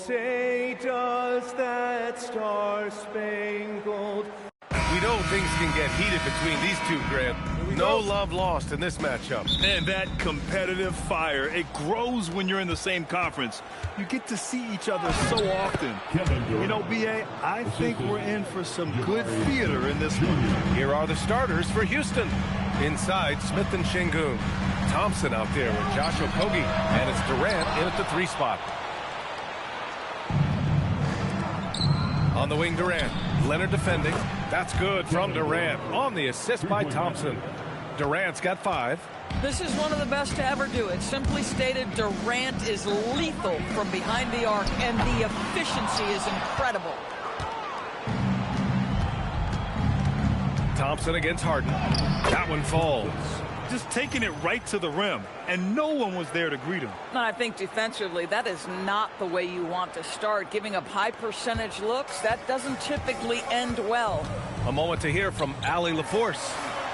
say does that star-spangled... We know things can get heated between these two, Grant. No love lost in this matchup. And that competitive fire, it grows when you're in the same conference. You get to see each other so often. You know, B.A., I think we're in for some good theater in this one. Here are the starters for Houston. Inside, Smith and Şengün. Thompson out there with Josh Okogie. And it's Durant in at the 3 spot. On the wing, Durant. Leonard defending. That's good from Durant. On the assist by Thompson. Durant's got 5. This is one of the best to ever do it. Simply stated, Durant is lethal from behind the arc, and the efficiency is incredible. Thompson against Harden. That one falls. Just taking it right to the rim, and no one was there to greet him. I think defensively, that is not the way you want to start. Giving up high percentage looks, that doesn't typically end well. A moment to hear from Allie LaForce.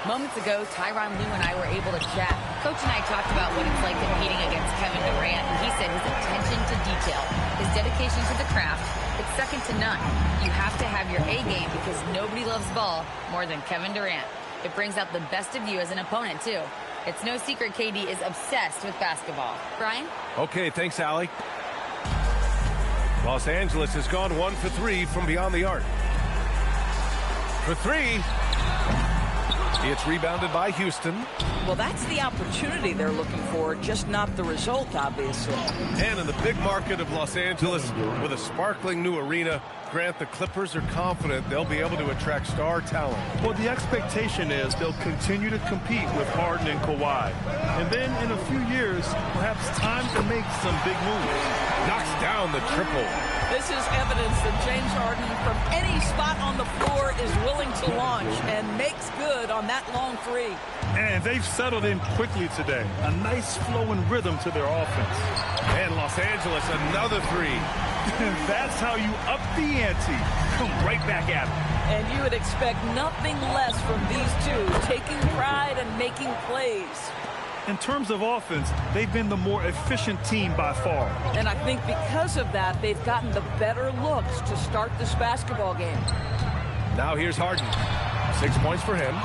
Moments ago, Tyronn Lue and I were able to chat. Coach and I talked about what it's like competing against Kevin Durant, and he said his attention to detail, his dedication to the craft, it's second to none. You have to have your A game because nobody loves ball more than Kevin Durant. It brings out the best of you as an opponent, too. It's no secret KD is obsessed with basketball. Brian? Okay, thanks, Allie. Los Angeles has gone 1 for 3 from beyond the arc. For 3. It's rebounded by Houston. Well, that's the opportunity they're looking for, just not the result, obviously. And in the big market of Los Angeles, with a sparkling new arena, Grant, the Clippers are confident they'll be able to attract star talent. Well, the expectation is they'll continue to compete with Harden and Kawhi. And then in a few years, perhaps time to make some big moves. Knocks down the triple. This is evidence that James Harden, from any spot on the floor, is willing to launch and makes good on that long 3. And they've settled in quickly today. A nice flow and rhythm to their offense. And Los Angeles, another 3. That's how you up the ante. Come right back at them. And you would expect nothing less from these two, taking pride and making plays. In terms of offense, they've been the more efficient team by far. And I think because of that, they've gotten the better looks to start this basketball game. Now here's Harden. 6 points for him.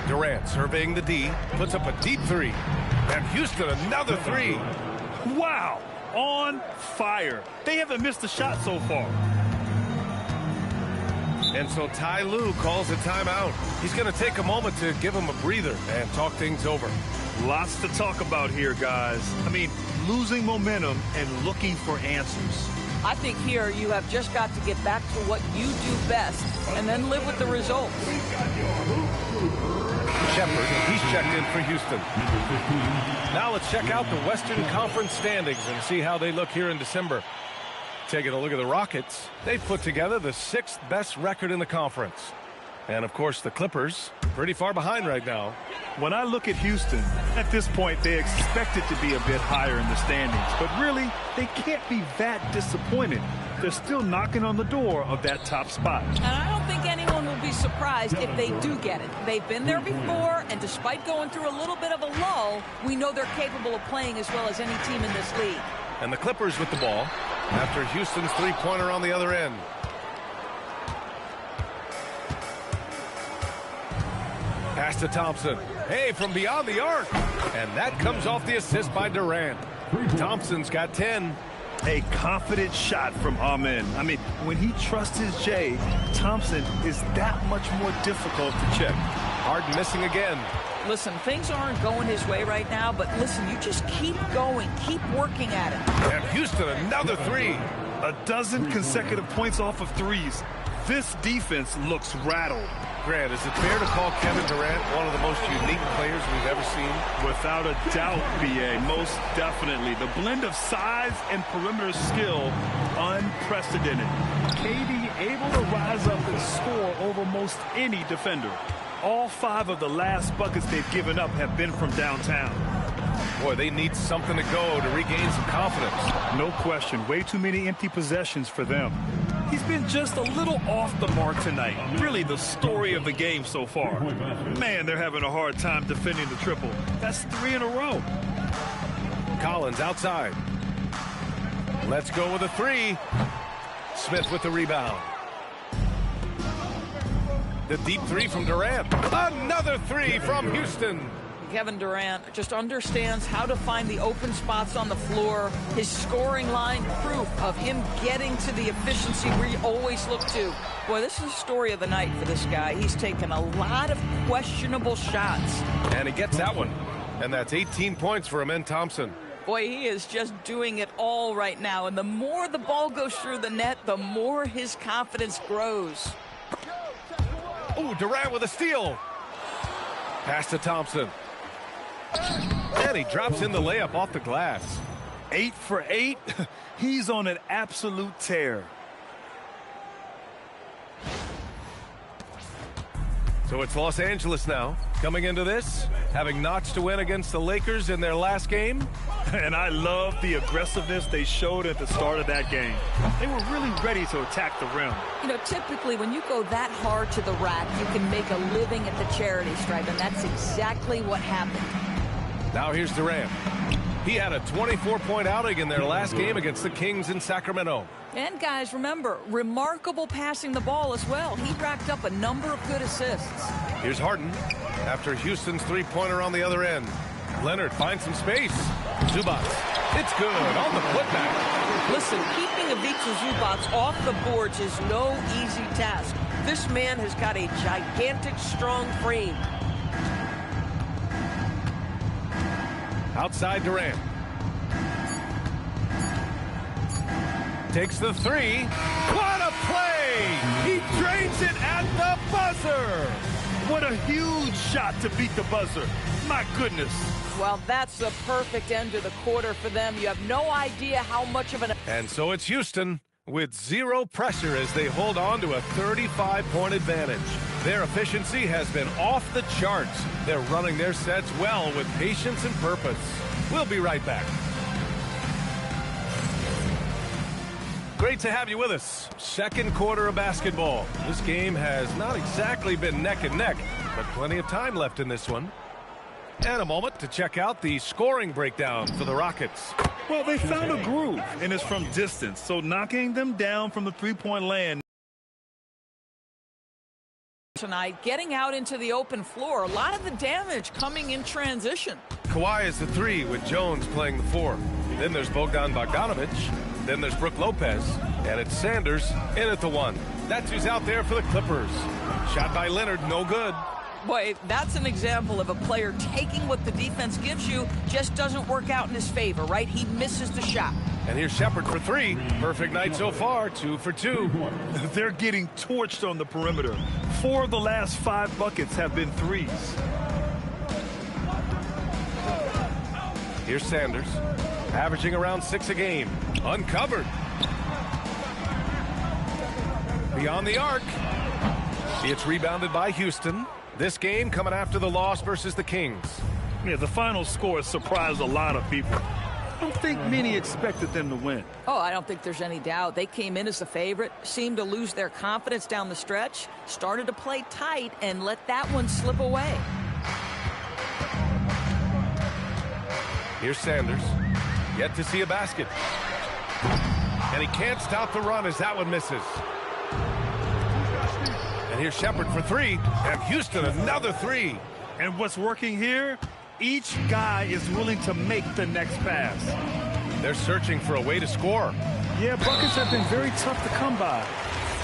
Durant surveying the D, puts up a deep 3. And Houston another 3. Wow, on fire. They haven't missed a shot so far. And so Ty Lue calls a timeout. He's going to take a moment to give him a breather and talk things over. Lots to talk about here, guys. I mean, losing momentum and looking for answers. I think here you have just got to get back to what you do best and then live with the results. Shepard, he's checked in for Houston. Now let's check out the Western Conference standings and see how they look here in December. Taking a look at the Rockets, they've put together the 6th best record in the conference. And, of course, the Clippers, pretty far behind right now. When I look at Houston, at this point, they expect it to be a bit higher in the standings. But really, they can't be that disappointed. They're still knocking on the door of that top spot. And I don't think anyone will be surprised if they do get it. They've been there before, and despite going through a little bit of a lull, we know they're capable of playing as well as any team in this league. And the Clippers with the ball after Houston's 3-pointer on the other end. Pass to Thompson. Hey, from beyond the arc. And that comes off the assist by Durant. Thompson's got 10. A confident shot from Amen. I mean, when he trusts his J, Thompson is that much more difficult to check. Harden missing again. Listen, things aren't going his way right now, but listen, you just keep going, keep working at it. And Houston, another 3. A dozen consecutive points off of threes. This defense looks rattled. Grant, is it fair to call Kevin Durant one of the most unique players we've ever seen? Without a doubt, B.A., most definitely. The blend of size and perimeter skill, unprecedented. KD able to rise up and score over most any defender. All 5 of the last buckets they've given up have been from downtown. Boy, they need something to go to regain some confidence. No question. Way too many empty possessions for them. He's been just a little off the mark tonight. Really the story of the game so far. Man, they're having a hard time defending the triple. That's 3 in a row. Collins outside. Let's go with a three. Smith with the rebound. The deep three from Durant. Another three from Houston. Kevin Durant just understands how to find the open spots on the floor. His scoring line, proof of him getting to the efficiency we always look to. Boy, this is the story of the night for this guy. He's taken a lot of questionable shots. And he gets that one. And that's 18 points for Amen Thompson. Boy, he is just doing it all right now. And the more the ball goes through the net, the more his confidence grows. Oh, Durant with a steal. Pass to Thompson. And he drops in the layup off the glass. 8 for 8. He's on an absolute tear. So it's Los Angeles now, coming into this, having notched to win against the Lakers in their last game. And I love the aggressiveness they showed at the start of that game. They were really ready to attack the rim. You know, typically when you go that hard to the rack, you can make a living at the charity stripe, and that's exactly what happened. Now here's Durant. He had a 24-point outing in their last game against the Kings in Sacramento. And guys, remember, remarkable passing the ball as well. He racked up a number of good assists. Here's Harden after Houston's three-pointer on the other end. Leonard finds some space. Zubac. It's good on the putback. Listen, keeping Ivica Zubac off the boards is no easy task. This man has got a gigantic, strong frame. Outside Durant. Takes the three. What a play! He drains it at the buzzer. What a huge shot to beat the buzzer. My goodness. Well, that's the perfect end to the quarter for them. You have no idea how much of an... And so it's Houston with zero pressure as they hold on to a 35-point advantage. Their efficiency has been off the charts. They're running their sets well with patience and purpose. We'll be right back. Great to have you with us. Second quarter of basketball. This game has not exactly been neck and neck, but plenty of time left in this one. And a moment to check out the scoring breakdown for the Rockets. Well, they found a groove, and it's from distance, so knocking them down from the three-point land. Tonight, getting out into the open floor, a lot of the damage coming in transition. Kawhi is the three with Jones playing the four. Then there's Bogdan Bogdanovic. Then there's Brook Lopez. And it's Sanders in at the one. That's who's out there for the Clippers. Shot by Leonard, no good. Boy, that's an example of a player taking what the defense gives you, just doesn't work out in his favor, right? He misses the shot. And here's Shepard for three. Perfect night so far, 2 for 2. They're getting torched on the perimeter. 4 of the last 5 buckets have been threes. Here's Sanders, averaging around 6 a game. Uncovered. Beyond the arc. It's rebounded by Houston. This game coming after the loss versus the Kings. Yeah, the final score surprised a lot of people. I don't think many expected them to win. Oh, I don't think there's any doubt. They came in as the favorite, seemed to lose their confidence down the stretch, started to play tight, and let that one slip away. Here's Sanders, yet to see a basket. And he can't stop the run as that one misses. And here's Shepard for three, and Houston another three. And what's working here? Each guy is willing to make the next pass. They're searching for a way to score. Yeah, buckets have been very tough to come by.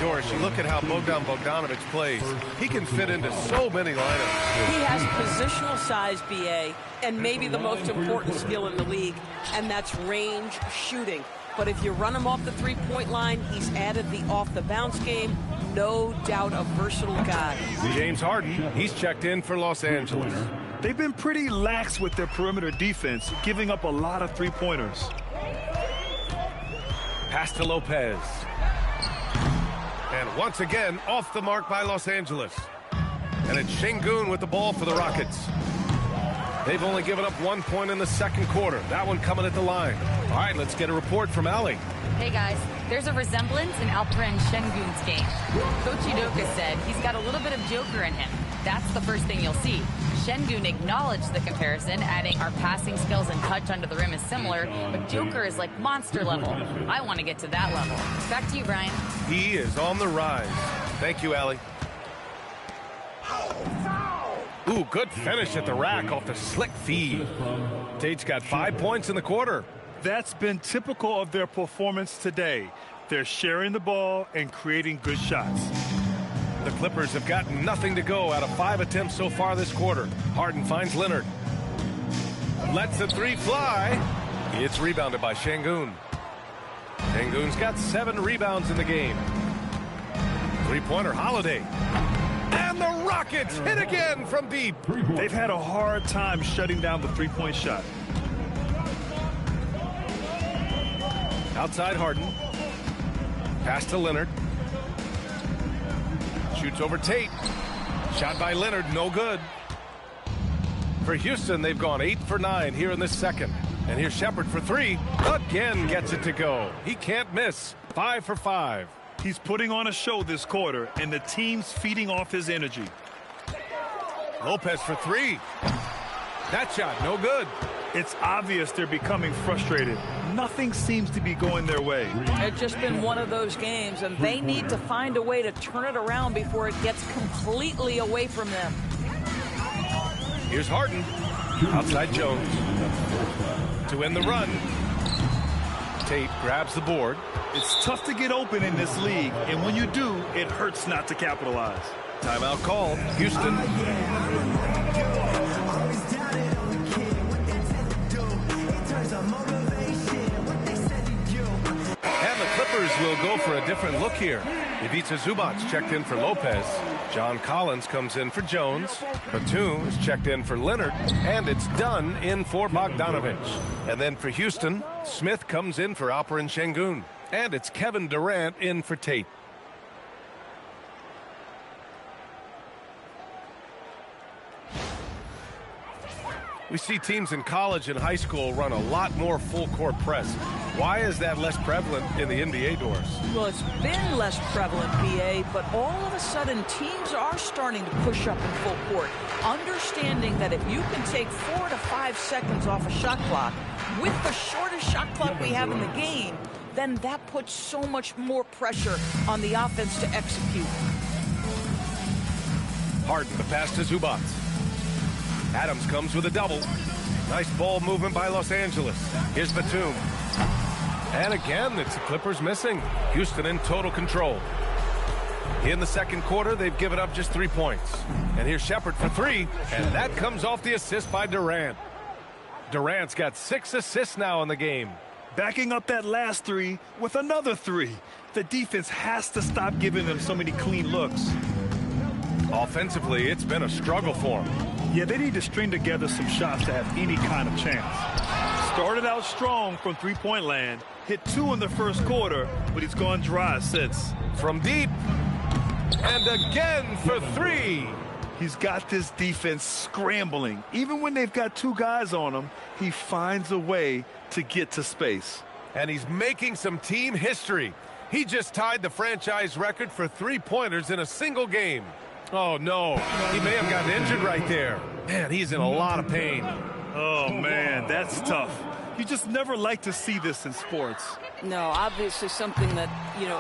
Doris, you look at how Bogdan Bogdanovic plays. He can fit into so many lineups. He has positional size, BA, and maybe the most important skill in the league, and that's range shooting. But if you run him off the three-point line, he's added the off-the-bounce game. No doubt a versatile guy. James Harden, he's checked in for Los Angeles. They've been pretty lax with their perimeter defense, giving up a lot of three-pointers. Pass to Lopez. And once again, off the mark by Los Angeles. And it's Şengün with the ball for the Rockets. They've only given up 1 point in the second quarter. That one coming at the line. All right, let's get a report from Allie. Hey guys, there's a resemblance in Alperen Şengün's game. Coach Udoka said he's got a little bit of Joker in him. that's the first thing you'll see. Şengün acknowledged the comparison, adding our passing skills and touch under the rim is similar, but Joker is like monster level. I want to get to that level. Back to you, Brian. He is on the rise. Thank you, Allie. Ooh, good finish at the rack off the slick feed. Tate's got 5 points in the quarter. That's been typical of their performance today. They're sharing the ball and creating good shots. The Clippers have gotten nothing to go out of 5 attempts so far this quarter. Harden finds Leonard. Lets the three fly. It's rebounded by Şengün. Şengün's got 7 rebounds in the game. Three-pointer Holiday. And the Rockets hit again from deep. They've had a hard time shutting down the three-point shot. Outside Harden. Pass to Leonard. Shoots over Tate. Shot by Leonard, no good. For Houston, they've gone 8 for 9 here in this second. And here's Shepherd for 3. Again gets it to go. He can't miss. 5 for 5. He's putting on a show this quarter, and the team's feeding off his energy. Lopez for 3. That shot, no good. It's obvious they're becoming frustrated. Nothing seems to be going their way. It's just been one of those games, and they need to find a way to turn it around before it gets completely away from them. Here's Harden. Outside Jones. To end the run. Tate grabs the board. It's tough to get open in this league, and when you do, it hurts not to capitalize. Timeout called. Houston. And the Clippers will go for a different look here. Ivica Zubac checked in for Lopez. John Collins comes in for Jones. Batum is checked in for Leonard. And it's done in for Bogdanovic. And then for Houston, Smith comes in for Alperen Şengün. And it's Kevin Durant in for Tate. We see teams in college and high school run a lot more full-court press. Why is that less prevalent in the NBA, Doris? Well, it's been less prevalent, BA, but all of a sudden teams are starting to push up in full court, understanding that if you can take 4 to 5 seconds off a shot clock, with the shortest shot clock we have in the game, then that puts so much more pressure on the offense to execute. Harden, the pass to Zubac. Adams comes with a double. Nice ball movement by Los Angeles. Here's Batum. And again, it's the Clippers missing. Houston in total control. In the second quarter, they've given up just 3 points. And here's Shepherd for 3. And that comes off the assist by Durant. Durant's got 6 assists now in the game. Backing up that last 3 with another 3. The defense has to stop giving them so many clean looks. Offensively, it's been a struggle for them. Yeah, they need to string together some shots to have any kind of chance. Started out strong from three-point land, hit 2 in the first quarter, but he's gone dry since. From deep, and again for 3. He's got this defense scrambling. Even when they've got 2 guys on him, he finds a way to get to space. And he's making some team history. He just tied the franchise record for 3-pointers in a single game. Oh, no. He may have gotten injured right there. Man, he's in a lot of pain. Oh, man, that's tough. You just never like to see this in sports. No, obviously something that,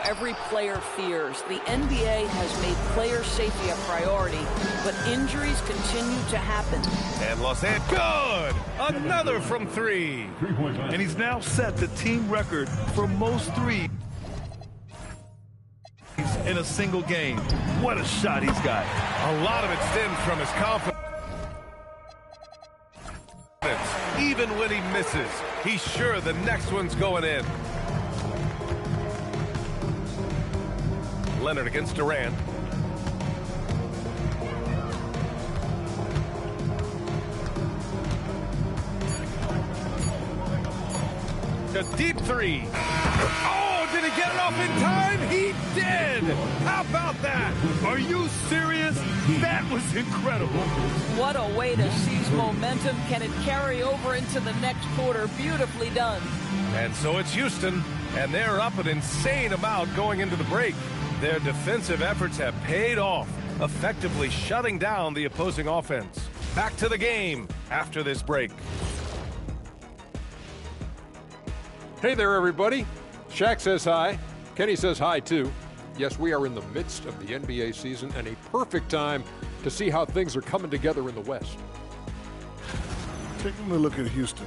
every player fears. The NBA has made player safety a priority, but injuries continue to happen. And Los Angeles, good! Another from 3. And he's now set the team record for most 3 in a single game. What a shot he's got. A lot of it stems from his confidence. Even when he misses, he's sure the next one's going in. Leonard against Durant. The deep 3. Oh, did he get it off in time? He did! How about that? Are you serious? That was incredible. What a way to seize momentum. Can it carry over into the next quarter? Beautifully done. And so it's Houston, and they're up an insane amount going into the break. Their defensive efforts have paid off. effectively shutting down the opposing offense. Back to the game after this break. Hey there, everybody. Shaq says hi. Kenny says hi, too. Yes, we are in the midst of the NBA season and a perfect time to see how things are coming together in the West. Taking a look at Houston,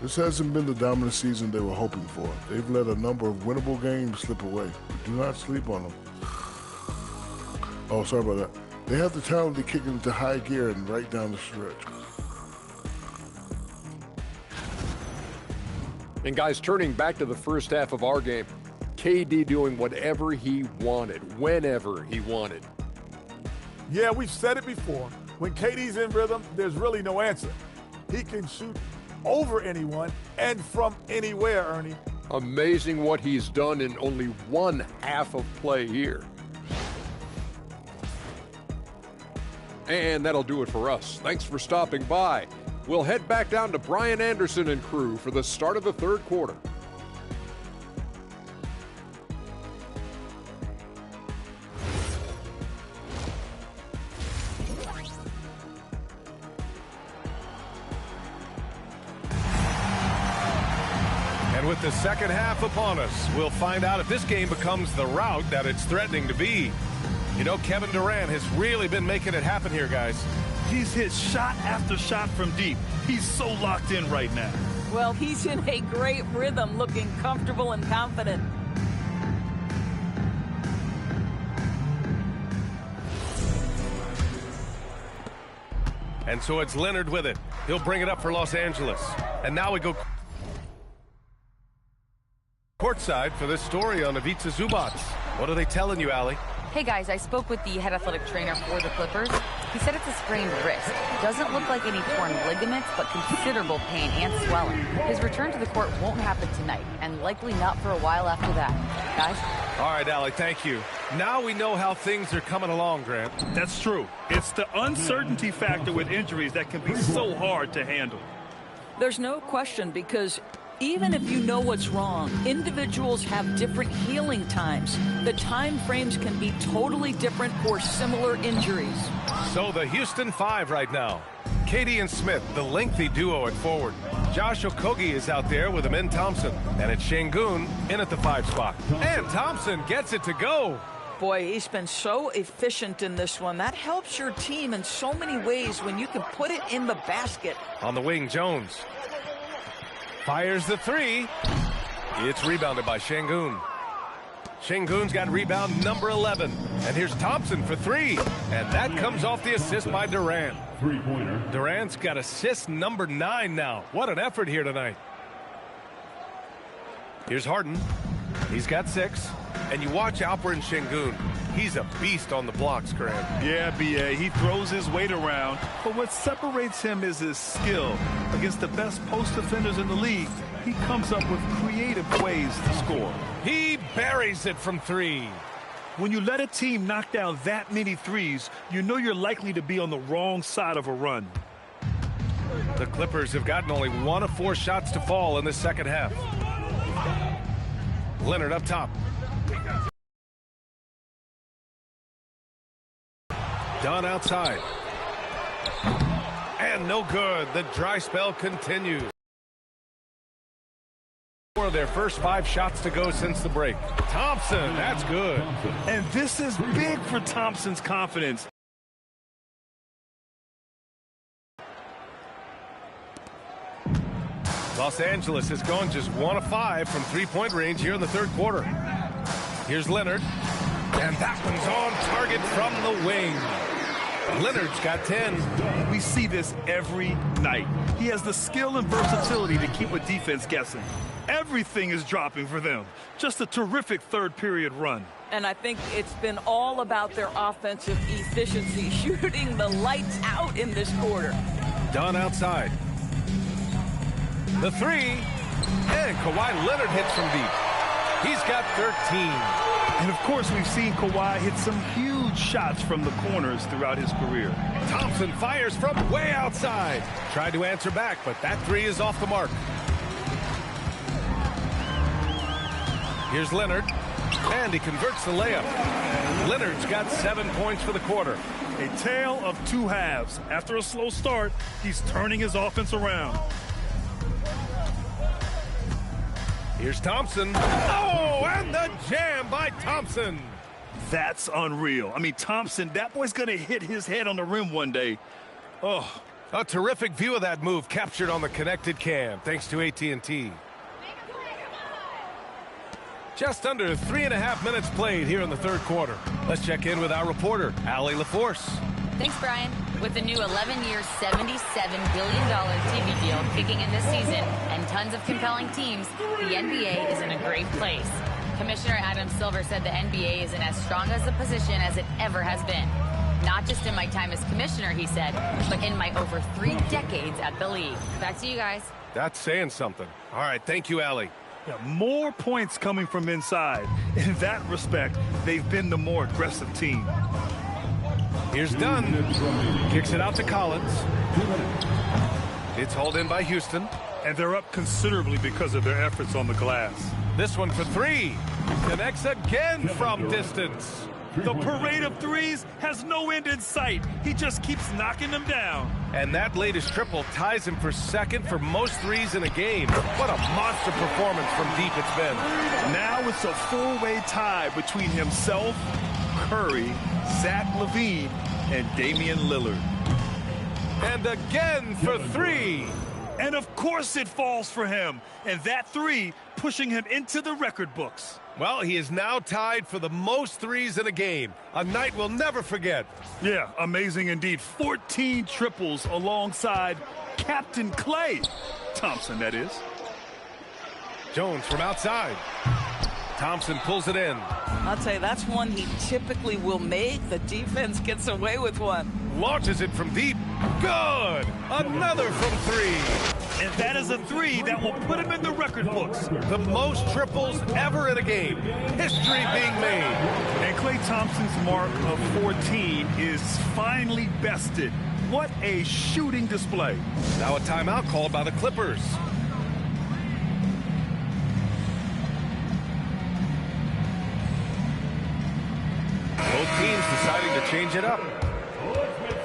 this hasn't been the dominant season they were hoping for. They've let a number of winnable games slip away, but do not sleep on them. Oh, sorry about that. They have the talent to kick it into high gear and right down the stretch. And guys, turning back to the first half of our game, KD doing whatever he wanted, whenever he wanted. Yeah, we've said it before. When KD's in rhythm, there's really no answer. He can shoot over anyone and from anywhere, Ernie. Amazing what he's done in only one half of play here. And that'll do it for us. Thanks for stopping by. We'll head back down to Brian Anderson and crew for the start of the third quarter. And with the second half upon us, we'll find out if this game becomes the rout that it's threatening to be. You know, Kevin Durant has really been making it happen here, guys. He's hit shot after shot from deep. He's so locked in right now. Well, he's in a great rhythm, looking comfortable and confident. And so it's Leonard with it. He'll bring it up for Los Angeles. And now we go courtside for this story on Ivica Zubac. What are they telling you, Allie? Hey guys, I spoke with the head athletic trainer for the Clippers. He said it's a sprained wrist. Doesn't look like any torn ligaments, but considerable pain and swelling. His return to the court won't happen tonight, and likely not for a while after that. Guys? All right, Allie, thank you. Now we know how things are coming along, Grant. That's true. It's the uncertainty factor with injuries that can be so hard to handle. There's no question, because even if you know what's wrong, individuals have different healing times. The time frames can be totally different for similar injuries. So the Houston Five right now. KD and Smith, the lengthy duo at forward. Josh Okogie is out there with Amin Thompson. And it's Şengün in at the 5 spot. And Thompson gets it to go. Boy, he's been so efficient in this one. That helps your team in so many ways when you can put it in the basket. On the wing, Jones fires the 3. It's rebounded by Şengün. Şengün's got rebound number 11. And here's Thompson for 3. And that comes off the assist by Durant. Three-pointer. Durant's got assist number 9 now. What an effort here tonight. Here's Harden. He's got 6. And you watch Alperen Şengün. He's a beast on the blocks, Grant. Yeah, B.A., he throws his weight around, but what separates him is his skill. Against the best post defenders in the league, he comes up with creative ways to score. He buries it from 3. When you let a team knock down that many threes, you know you're likely to be on the wrong side of a run. The Clippers have gotten only 1 of 4 shots to fall in the second half. Leonard up top. Dunn outside. And no good. The dry spell continues. 4 of their first 5 shots to go since the break. Thompson, that's good. And this is big for Thompson's confidence. Los Angeles has gone just 1 of 5 from 3-point range here in the third quarter. Here's Leonard. And that one's on target from the wing. Leonard's got 10. We see this every night. He has the skill and versatility to keep a defense guessing. Everything is dropping for them. Just a terrific third period run. And I think it's been all about their offensive efficiency, shooting the lights out in this quarter. Dunn outside. The 3. And Kawhi Leonard hits from deep. He's got 13. And, of course, we've seen Kawhi hit some huge shots from the corners throughout his career. Thompson fires from way outside. Tried to answer back, but that 3 is off the mark. Here's Leonard. And he converts the layup. Leonard's got 7 points for the quarter. A tale of two halves. After a slow start, he's turning his offense around. Here's Thompson. Oh, and the jam by Thompson. That's unreal. I mean, Thompson, that boy's going to hit his head on the rim one day. Oh, a terrific view of that move captured on the connected cam, thanks to AT&T. Just under 3.5 minutes played here in the third quarter. Let's check in with our reporter, Allie LaForce. Thanks, Brian. With the new 11-year, $77 billion TV deal kicking in this season and tons of compelling teams, the NBA is in a great place. Commissioner Adam Silver said the NBA is in as strong as a position as it ever has been. Not just in my time as commissioner, he said, but in my over 3 decades at the league. Back to you guys. That's saying something. All right, thank you, Allie. Yeah, more points coming from inside. In that respect, they've been the more aggressive team. Here's Dunn. Kicks it out to Collins. It's hauled in by Houston. And they're up considerably because of their efforts on the glass. This one for 3. Connects again from distance. The parade of threes has no end in sight. He just keeps knocking them down. And that latest triple ties him for second for most threes in a game. What a monster performance from deep it's been. Now it's a four-way tie between himself, Curry, Zach LaVine, and Damian Lillard. And again for 3. And of course it falls for him. And that 3 pushing him into the record books. Well, he is now tied for the most threes in a game. A night we'll never forget. Yeah, amazing indeed. 14 triples alongside Captain Klay Thompson, that is. Jones from outside. Thompson pulls it in. I'll tell you, that's one he typically will make. The defense gets away with one. Launches it from deep. Good! Another from 3. And that is a 3 that will put him in the record books. The most triples ever in a game. History being made. And Klay Thompson's mark of 14 is finally bested. What a shooting display. Now a timeout called by the Clippers. Both teams deciding to change it up.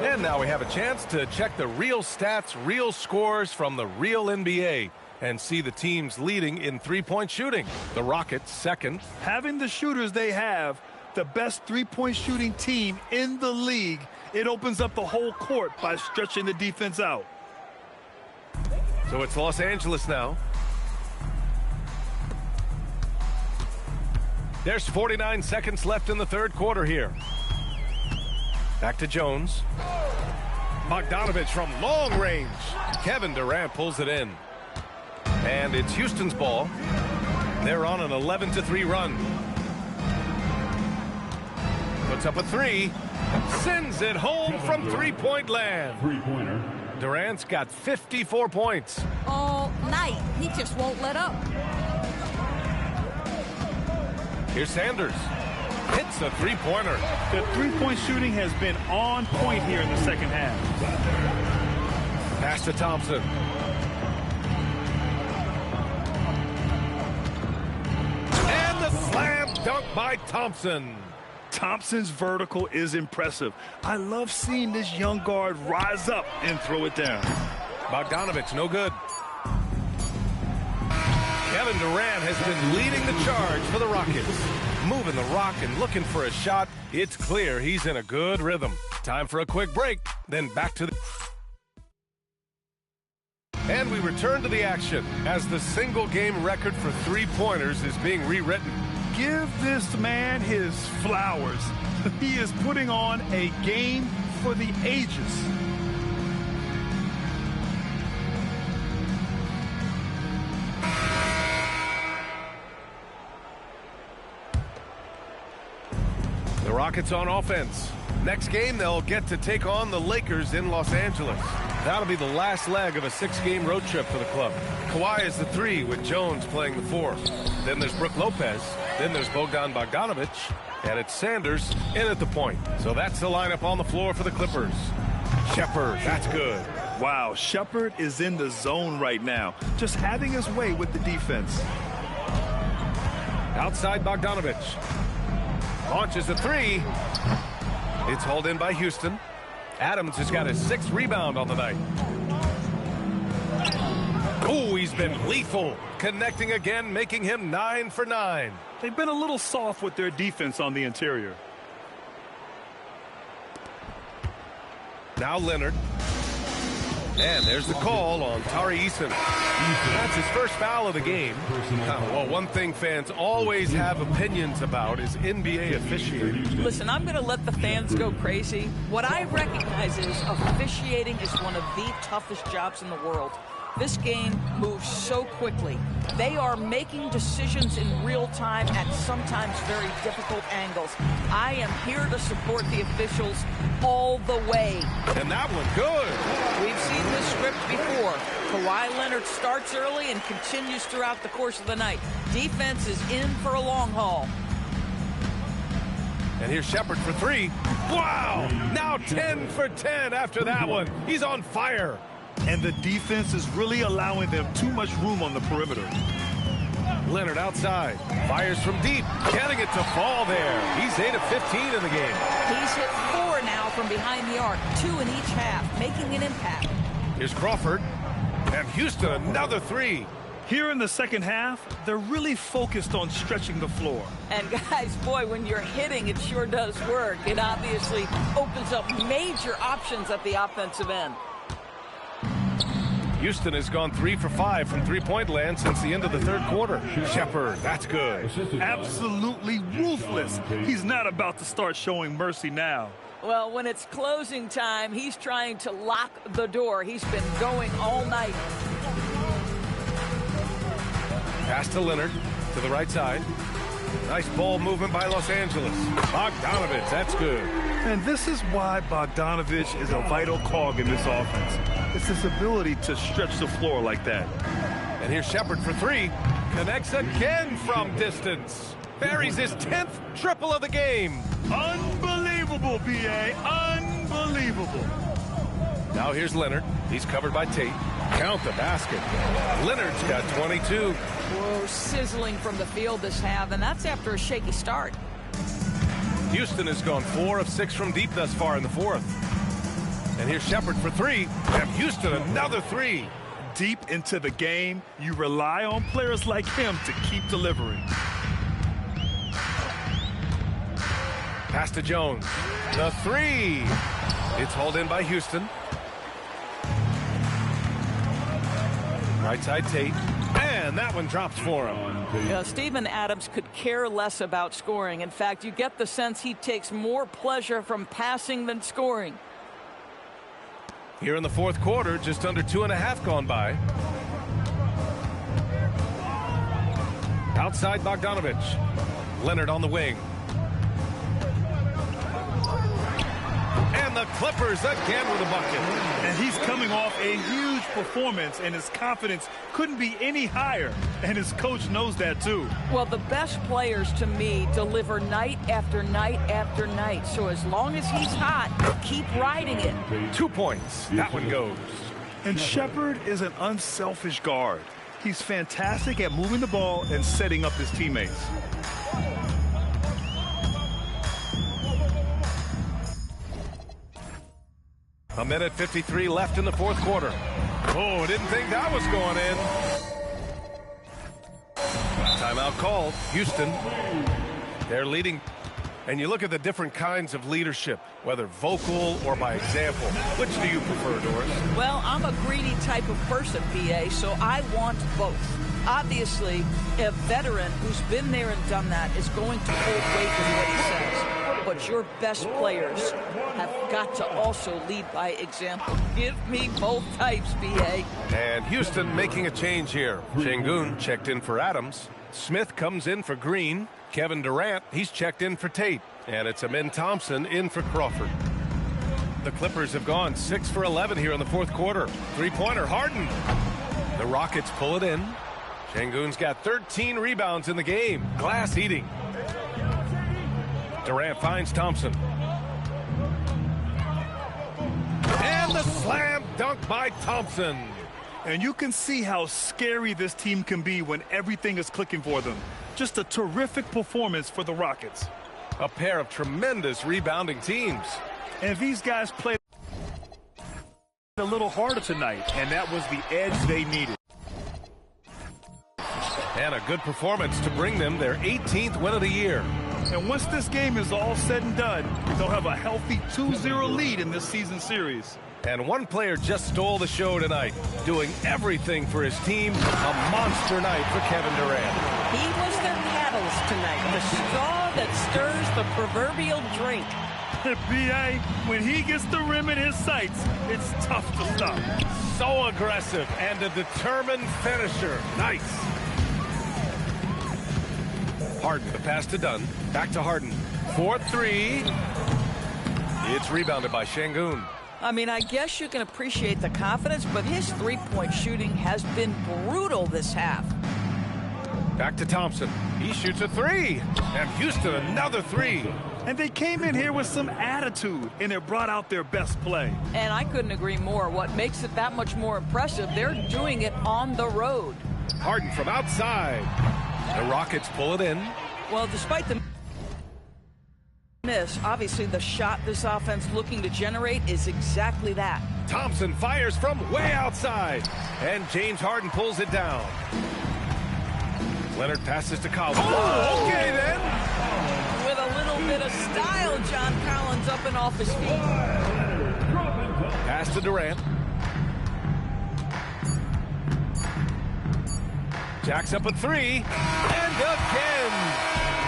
And now we have a chance to check the real stats, real scores from the real NBA and see the teams leading in three-point shooting. The Rockets second. Having the shooters they have, the best three-point shooting team in the league, it opens up the whole court by stretching the defense out. So it's Los Angeles now. There's 49 seconds left in the third quarter here. Back to Jones. Bogdanovich from long range. Kevin Durant pulls it in. And it's Houston's ball. They're on an 11-3 run. Puts up a 3. Sends it home from three-point land. Three-pointer. Durant's got 54 points. All night. He just won't let up. Here's Sanders. Hits a three-pointer. The three-point shooting has been on point here in the second half. Pass to Thompson. And the slam dunk by Thompson. Thompson's vertical is impressive. I love seeing this young guard rise up and throw it down. Bogdanovich, no good. Kevin Durant has been leading the charge for the Rockets. Moving the rock and looking for a shot. It's clear he's in a good rhythm. Time for a quick break, then back to the... And we return to the action as the single-game record for three-pointers is being rewritten. Give this man his flowers. He is putting on a game for the ages. The Rockets on offense. Next game, they'll get to take on the Lakers in Los Angeles. That'll be the last leg of a 6-game road trip for the club. Kawhi is the 3 with Jones playing the 4. Then there's Brook Lopez. Then there's Bogdan Bogdanovich. And it's Sanders in at the point. So that's the lineup on the floor for the Clippers. Shepherd, that's good. Wow, Shepherd is in the zone right now, just having his way with the defense. Outside Bogdanovich. Launches a three. It's hauled in by Houston. Adams has got his 6th rebound on the night. Oh, he's been lethal. Connecting again, making him 9 for 9. They've been a little soft with their defense on the interior. Now Leonard. And there's the call on Tari Eason. That's his first foul of the game. Well, one thing fans always have opinions about is NBA officiating. Listen, I'm going to let the fans go crazy. What I recognize is officiating is one of the toughest jobs in the world. This game moves so quickly. They are making decisions in real time at sometimes very difficult angles. I am here to support the officials all the way. And that one good. We've seen this script before. Kawhi Leonard starts early and continues throughout the course of the night. Defense is in for a long haul. And here's Shepard for 3. Wow! Now 10 for 10 after that one. He's on fire. And the defense is really allowing them too much room on the perimeter. Leonard outside. Fires from deep. Getting it to fall there. He's 8 of 15 in the game. He's hit 4 now from behind the arc. 2 in each half, making an impact. Here's Crawford. And Houston, another 3. Here in the second half, they're really focused on stretching the floor. And guys, boy, when you're hitting, it sure does work. It obviously opens up major options at the offensive end. Houston has gone 3 for 5 from three-point land since the end of the third quarter. Shepard, that's good. Absolutely ruthless. He's not about to start showing mercy now. Well, when it's closing time, he's trying to lock the door. He's been going all night. Pass to Leonard to the right side. Nice ball movement by Los Angeles. Bogdanovich, that's good. And this is why Bogdanovich is a vital cog in this offense. It's his ability to stretch the floor like that. And here's Shepard for 3. Connects again from distance. Buries his 10th triple of the game. Unbelievable, B.A. Unbelievable. Now here's Leonard. He's covered by Tate. Count the basket. Leonard's got 22. Whoa, sizzling from the field this half, and that's after a shaky start. Houston has gone 4 of 6 from deep thus far in the fourth. And here's Shepard for 3. And Houston another 3. Deep into the game, you rely on players like him to keep delivering. Pass to Jones. The 3. It's hauled in by Houston. Right side Tate. And that one drops for him. Steven Adams could care less about scoring. In fact, you get the sense he takes more pleasure from passing than scoring. Here in the fourth quarter, just under 2.5 gone by. Outside Bogdanovich. Leonard on the wing. And the Clippers again with a bucket. And he's coming off a huge performance, and his confidence couldn't be any higher. And his coach knows that, too. Well, the best players, to me, deliver night after night after night. So as long as he's hot, keep riding it. 2 points. That one goes. And Shepard is an unselfish guard. He's fantastic at moving the ball and setting up his teammates. A minute 53 left in the fourth quarter. Oh, didn't think that was going in. Timeout called. Houston. They're leading. And you look at the different kinds of leadership, whether vocal or by example. Which do you prefer, Doris? Well, I'm a greedy type of person, B.A., so I want both. Obviously, a veteran who's been there and done that is going to hold weight with what he says. But your best players have got to also lead by example. Give me both types, B.A. And Houston making a change here. Şengün checked in for Adams. Smith comes in for Green. Kevin Durant, he's checked in for Tate. And it's Amin Thompson in for Crawford. The Clippers have gone 6 for 11 here in the fourth quarter. Three-pointer, Harden. The Rockets pull it in. Şengün's got 13 rebounds in the game. Glass eating. Durant finds Thompson. And the slam dunk by Thompson. And you can see how scary this team can be when everything is clicking for them. Just a terrific performance for the Rockets. A pair of tremendous rebounding teams. And these guys played a little harder tonight, and that was the edge they needed. And a good performance to bring them their 18th win of the year. And once this game is all said and done, they'll have a healthy 2-0 lead in this season series. And one player just stole the show tonight, doing everything for his team. A monster night for Kevin Durant. He was their catalyst tonight, the straw that stirs the proverbial drink. B.A., when he gets the rim in his sights, it's tough to stop. So aggressive and a determined finisher. Nice. Harden, the pass to Dunn. Back to Harden. 4-3. It's rebounded by Şengün. I mean, I guess you can appreciate the confidence, but his three-point shooting has been brutal this half. Back to Thompson. He shoots a three. And Houston another three. And they came in here with some attitude, and it brought out their best play. And I couldn't agree more. What makes it that much more impressive, they're doing it on the road. Harden from outside. The Rockets pull it in. Well, despite the miss, obviously the shot this offense looking to generate is exactly that. Thompson fires from way outside. And James Harden pulls it down. Leonard passes to Collins. Oh, okay then. With a little bit of style, John Collins up and off his feet. Pass to Durant. Jacks up a three. And again.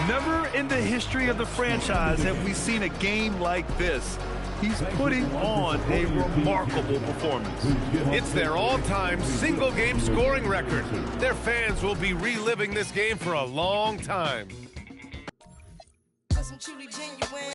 Never in the history of the franchise have we seen a game like this. He's putting on a remarkable performance. It's their all-time single-game scoring record. Their fans will be reliving this game for a long time.